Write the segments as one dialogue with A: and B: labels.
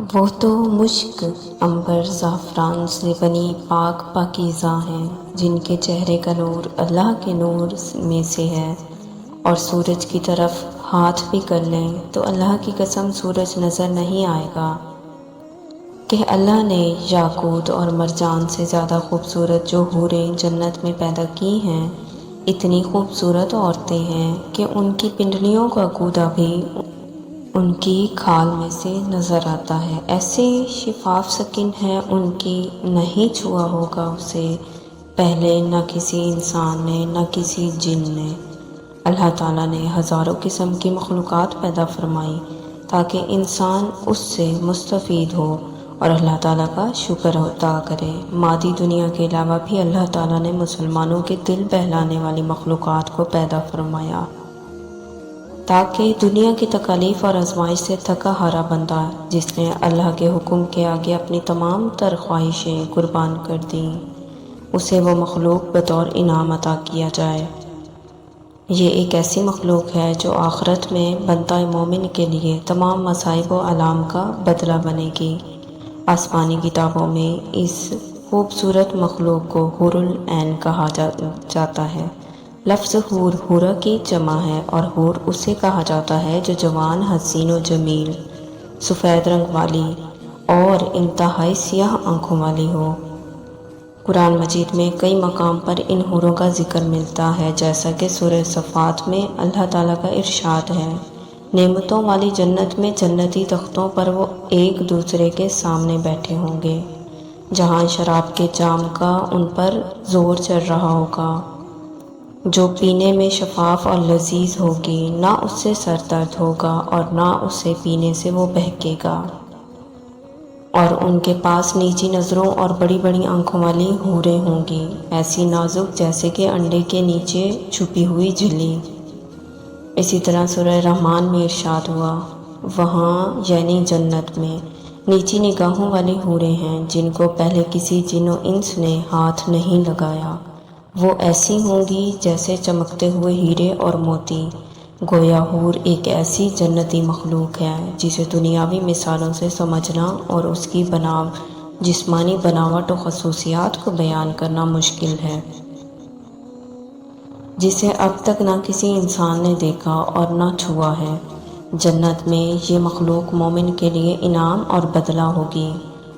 A: وہ تو مشک عنبر زعفران سے بنی پاک پاکیزہ ہیں، جن کے چہرے کا نور اللہ کے نور میں سے ہے، اور سورج کی طرف ہاتھ بھی کر لیں تو اللہ کی قسم سورج نظر نہیں آئے گا کہ اللہ نے یاقوت اور مرجان سے زیادہ خوبصورت جو حوریں جنت میں پیدا کی ہیں، اتنی خوبصورت عورتیں ہیں کہ ان کی پنڈلیوں کا گودا بھی ان کی کھال میں سے نظر آتا ہے، ایسے شفاف سکن ہے ان کی، نہیں چھوا ہوگا اسے پہلے نہ کسی انسان نے نہ کسی جن نے۔ اللہ تعالیٰ نے ہزاروں قسم کی مخلوقات پیدا فرمائی تاکہ انسان اس سے مستفید ہو اور اللہ تعالیٰ کا شکر ادا کرے۔ مادی دنیا کے علاوہ بھی اللہ تعالیٰ نے مسلمانوں کے دل بہلانے والی مخلوقات کو پیدا فرمایا تاکہ دنیا کی تکالیف اور آزمائش سے تھکا ہارا بندہ جس نے اللہ کے حکم کے آگے اپنی تمام تر خواہشیں قربان کر دیں، اسے وہ مخلوق بطور انعام عطا کیا جائے۔ یہ ایک ایسی مخلوق ہے جو آخرت میں بندہ مومن کے لیے تمام مصائب و آلام کا بدلہ بنے گی۔ آسمانی کتابوں میں اس خوبصورت مخلوق کو حور العین کہا جاتا ہے۔ لفظ حور حورہ کی جمع ہے اور حور اسے کہا جاتا ہے جو جوان، حسین و جمیل، سفید رنگ والی اور انتہائی سیاہ آنکھوں والی ہو۔ قرآن مجید میں کئی مقام پر ان حوروں کا ذکر ملتا ہے، جیسا کہ سورہ صفات میں اللہ تعالیٰ کا ارشاد ہے، نعمتوں والی جنت میں جنتی تختوں پر وہ ایک دوسرے کے سامنے بیٹھے ہوں گے، جہاں شراب کے جام کا ان پر زور چل رہا ہوگا، جو پینے میں شفاف اور لذیذ ہوگی، نہ اس سے سر درد ہوگا اور نہ اسے پینے سے وہ بہکے گا۔ اور ان کے پاس نیچی نظروں اور بڑی بڑی آنکھوں والی حوریں ہوں گی، ایسی نازک جیسے کہ انڈے کے نیچے چھپی ہوئی جھلی۔ اسی طرح سورہ رحمان میں ارشاد ہوا، وہاں یعنی جنت میں نیچی نگاہوں والی حوریں ہیں جن کو پہلے کسی جن و انس نے ہاتھ نہیں لگایا، وہ ایسی ہوں گی جیسے چمکتے ہوئے ہیرے اور موتی۔ گویا حور ایک ایسی جنتی مخلوق ہے جسے دنیاوی مثالوں سے سمجھنا اور اس کی جسمانی بناوٹ و خصوصیات کو بیان کرنا مشکل ہے، جسے اب تک نہ کسی انسان نے دیکھا اور نہ چھوا ہے۔ جنت میں یہ مخلوق مومن کے لیے انعام اور بدلہ ہوگی۔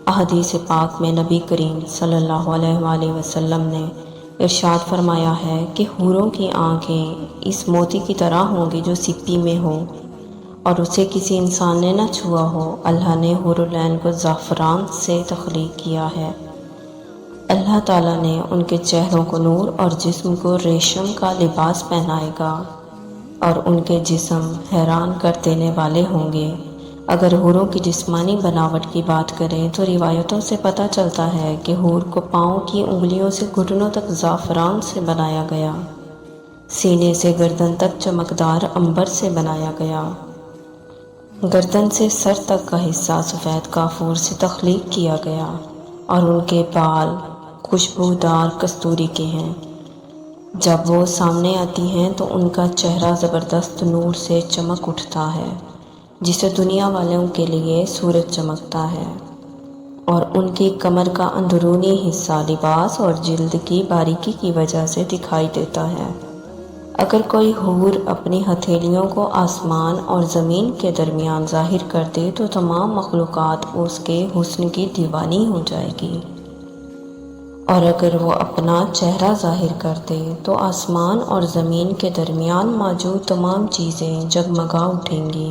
A: احادیث پاک میں نبی کریم صلی اللہ علیہ وآلہ وسلم نے ارشاد فرمایا ہے کہ حوروں کی آنکھیں اس موتی کی طرح ہوں گی جو سپی میں ہو اور اسے کسی انسان نے نہ چھوا ہو۔ اللہ نے حور العین کو زعفران سے تخلیق کیا ہے۔ اللہ تعالیٰ نے ان کے چہروں کو نور اور جسم کو ریشم کا لباس پہنائے گا اور ان کے جسم حیران کر دینے والے ہوں گے۔ اگر حوروں کی جسمانی بناوٹ کی بات کریں تو روایتوں سے پتہ چلتا ہے کہ حور کو پاؤں کی انگلیوں سے گھٹنوں تک زعفران سے بنایا گیا، سینے سے گردن تک چمکدار عنبر سے بنایا گیا، گردن سے سر تک کا حصہ سفید کافور سے تخلیق کیا گیا، اور ان کے بال خوشبودار کستوری کے ہیں۔ جب وہ سامنے آتی ہیں تو ان کا چہرہ زبردست نور سے چمک اٹھتا ہے، جسے دنیا والوں کے لیے سورج چمکتا ہے، اور ان کی کمر کا اندرونی حصہ لباس اور جلد کی باریکی کی وجہ سے دکھائی دیتا ہے۔ اگر کوئی حور اپنی ہتھیلیوں کو آسمان اور زمین کے درمیان ظاہر کر دے تو تمام مخلوقات اس کے حسن کی دیوانی ہو جائے گی، اور اگر وہ اپنا چہرہ ظاہر کر دے تو آسمان اور زمین کے درمیان موجود تمام چیزیں جگمگا اٹھیں گی۔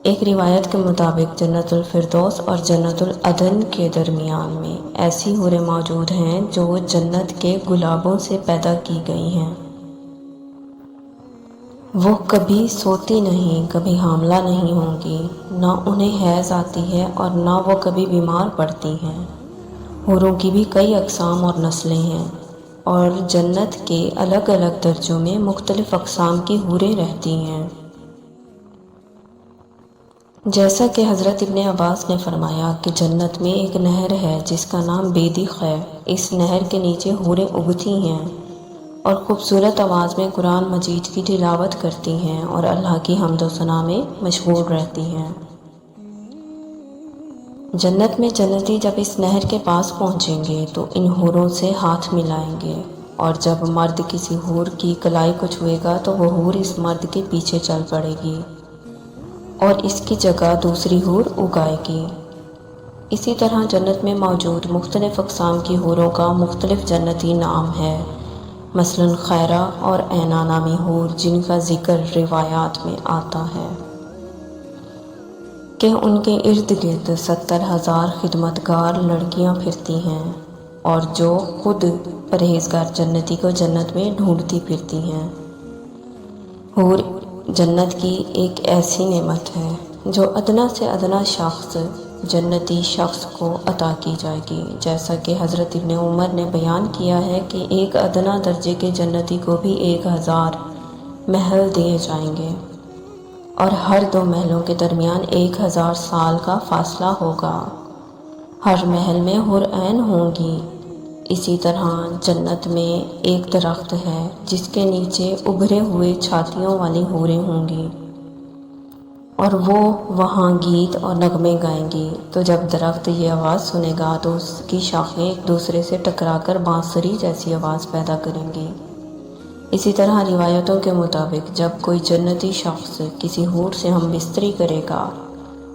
A: ایک روایت کے مطابق جنت الفردوس اور جنت العدن کے درمیان میں ایسی حوریں موجود ہیں جو جنت کے گلابوں سے پیدا کی گئی ہیں۔ وہ کبھی سوتی نہیں، کبھی حاملہ نہیں ہوں گی، نہ انہیں حیض آتی ہے اور نہ وہ کبھی بیمار پڑتی ہیں۔ حوروں کی بھی کئی اقسام اور نسلیں ہیں، اور جنت کے الگ الگ درجوں میں مختلف اقسام کی حوریں رہتی ہیں۔ جیسا کہ حضرت ابن عباس نے فرمایا کہ جنت میں ایک نہر ہے جس کا نام بیدق ہے، اس نہر کے نیچے حوریں اگتی ہیں اور خوبصورت آواز میں قرآن مجید کی تلاوت کرتی ہیں اور اللہ کی حمد و ثنا میں مشغول رہتی ہیں۔ جنت میں جنتی جب اس نہر کے پاس پہنچیں گے تو ان حوروں سے ہاتھ ملائیں گے، اور جب مرد کسی حور کی کلائی کو چھوئے گا تو وہ حور اس مرد کے پیچھے چل پڑے گی اور اس کی جگہ دوسری حور اگائے گی۔ اسی طرح جنت میں موجود مختلف اقسام کی حوروں کا مختلف جنتی نام ہے، مثلاً خیرہ اور عینہ نامی حور جن کا ذکر روایات میں آتا ہے کہ ان کے ارد گرد 70,000 خدمتگار لڑکیاں پھرتی ہیں، اور جو خود پرہیزگار جنتی کو جنت میں ڈھونڈتی پھرتی ہیں۔ حور جنت کی ایک ایسی نعمت ہے جو ادنا سے ادنا شخص جنتی شخص کو عطا کی جائے گی، جیسا کہ حضرت ابن عمر نے بیان کیا ہے کہ ایک ادنا درجے کے جنتی کو بھی 1000 محل دیے جائیں گے، اور ہر 2 محلوں کے درمیان 1000 سال کا فاصلہ ہوگا۔ ہر محل میں حور عین ہوں گی۔ اسی طرح جنت میں ایک درخت ہے جس کے نیچے ابھرے ہوئے چھاتیوں والی حوریں ہوں گی، اور وہ وہاں گیت اور نغمے گائیں گی، تو جب درخت یہ آواز سنے گا تو اس کی شاخیں ایک دوسرے سے ٹکرا کر بانسری جیسی آواز پیدا کریں گی۔ اسی طرح روایتوں کے مطابق جب کوئی جنتی شخص کسی حور سے ہم بستری کرے گا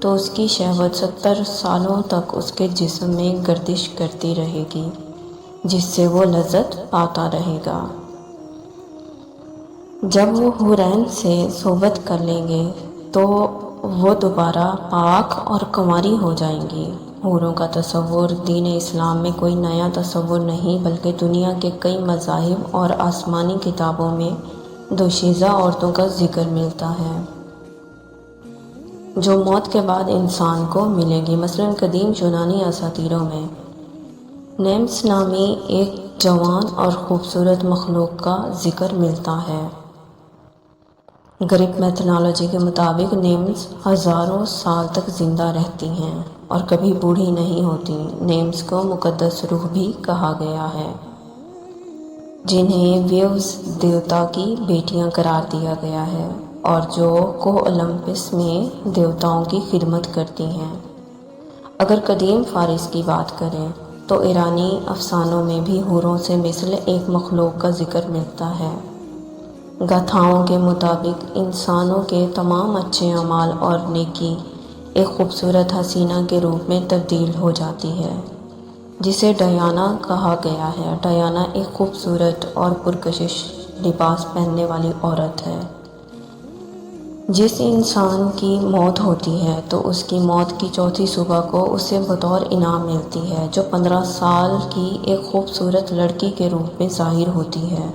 A: تو اس کی شہوت 70 سالوں تک اس کے جسم میں گردش کرتی رہے گی، جس سے وہ لذت پاتا رہے گا۔ جب وہ حورین سے صحبت کر لیں گے تو وہ دوبارہ پاک اور کنواری ہو جائیں گی۔ حوروں کا تصور دین اسلام میں کوئی نیا تصور نہیں، بلکہ دنیا کے کئی مذاہب اور آسمانی کتابوں میں دوشیزہ عورتوں کا ذکر ملتا ہے جو موت کے بعد انسان کو ملے گی۔ مثلاً قدیم یونانی اساطیروں میں نیمس نامی ایک جوان اور خوبصورت مخلوق کا ذکر ملتا ہے۔ گریک میتھنالوجی کے مطابق نیمس ہزاروں سال تک زندہ رہتی ہیں اور کبھی بوڑھی نہیں ہوتی۔ نیمس کو مقدس روح بھی کہا گیا ہے، جنہیں ویوز دیوتا کی بیٹیاں قرار دیا گیا ہے، اور جو کوہ اولمپس میں دیوتاؤں کی خدمت کرتی ہیں۔ اگر قدیم فارس کی بات کریں تو ایرانی افسانوں میں بھی حوروں سے مثل ایک مخلوق کا ذکر ملتا ہے۔ گاتھاؤں کے مطابق انسانوں کے تمام اچھے اعمال اور نیکی ایک خوبصورت حسینہ کے روپ میں تبدیل ہو جاتی ہے، جسے ڈیانا کہا گیا ہے۔ ڈیانا ایک خوبصورت اور پرکشش لباس پہننے والی عورت ہے۔ جس انسان کی موت ہوتی ہے تو اس کی موت کی چوتھی صبح کو اسے بطور انعام ملتی ہے، جو 15 سال کی ایک خوبصورت لڑکی کے روپ میں ظاہر ہوتی ہے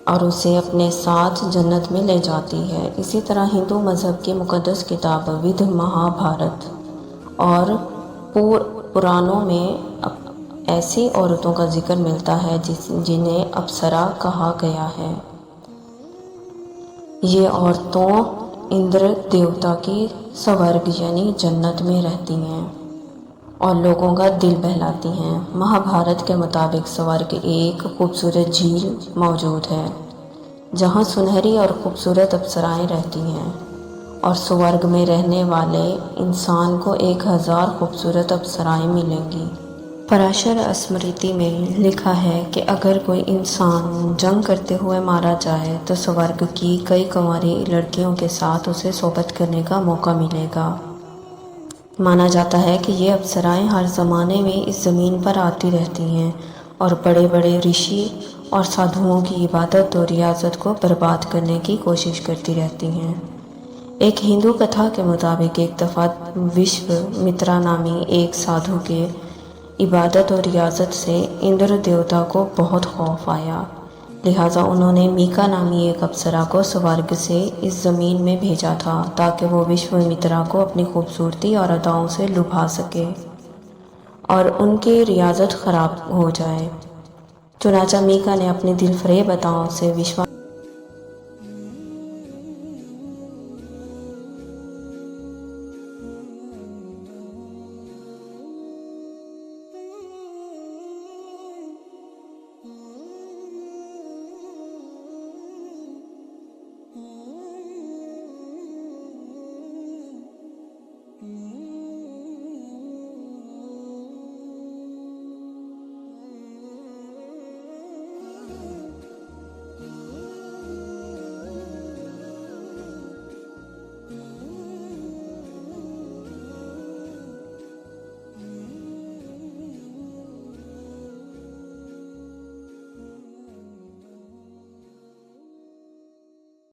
A: اور اسے اپنے ساتھ جنت میں لے جاتی ہے۔ اسی طرح ہندو مذہب کی مقدس کتاب ودھ مہا بھارت اور پرانوں میں ایسی عورتوں کا ذکر ملتا ہے جنہیں اپسرا کہا گیا ہے۔ یہ عورتوں اندر دیوتا کی سورگ یعنی جنت میں رہتی ہیں اور لوگوں کا دل بہلاتی ہیں۔ مہابھارت کے مطابق سورگ ایک خوبصورت جھیل موجود ہے جہاں سنہری اور خوبصورت اپسرائیں رہتی ہیں، اور سورگ میں رہنے والے انسان کو 1000 خوبصورت اپسرائیں ملیں گی۔ پراشر اسمرتی میں لکھا ہے کہ اگر کوئی انسان جنگ کرتے ہوئے مارا جائے تو سورگ کی کئی کنواری لڑکیوں کے ساتھ اسے صحبت کرنے کا موقع ملے گا۔ مانا جاتا ہے کہ یہ اپسرائیں ہر زمانے میں اس زمین پر آتی رہتی ہیں اور بڑے بڑے رشی اور سادھوؤں کی عبادت اور ریاضت کو برباد کرنے کی کوشش کرتی رہتی ہیں۔ ایک ہندو کتھا کے مطابق ایک دفعہ وشو مترا نامی ایک سادھو کے عبادت اور ریاضت سے اندر دیوتا کو بہت خوف آیا، لہٰذا انہوں نے میکا نامی ایک اپسرا کو سورگ سے اس زمین میں بھیجا تھا تاکہ وہ وشو مترا کو اپنی خوبصورتی اور اداؤں سے لبھا سکے اور ان کی ریاضت خراب ہو جائے۔ چنانچہ میکا نے اپنے دل فریب اداؤں سے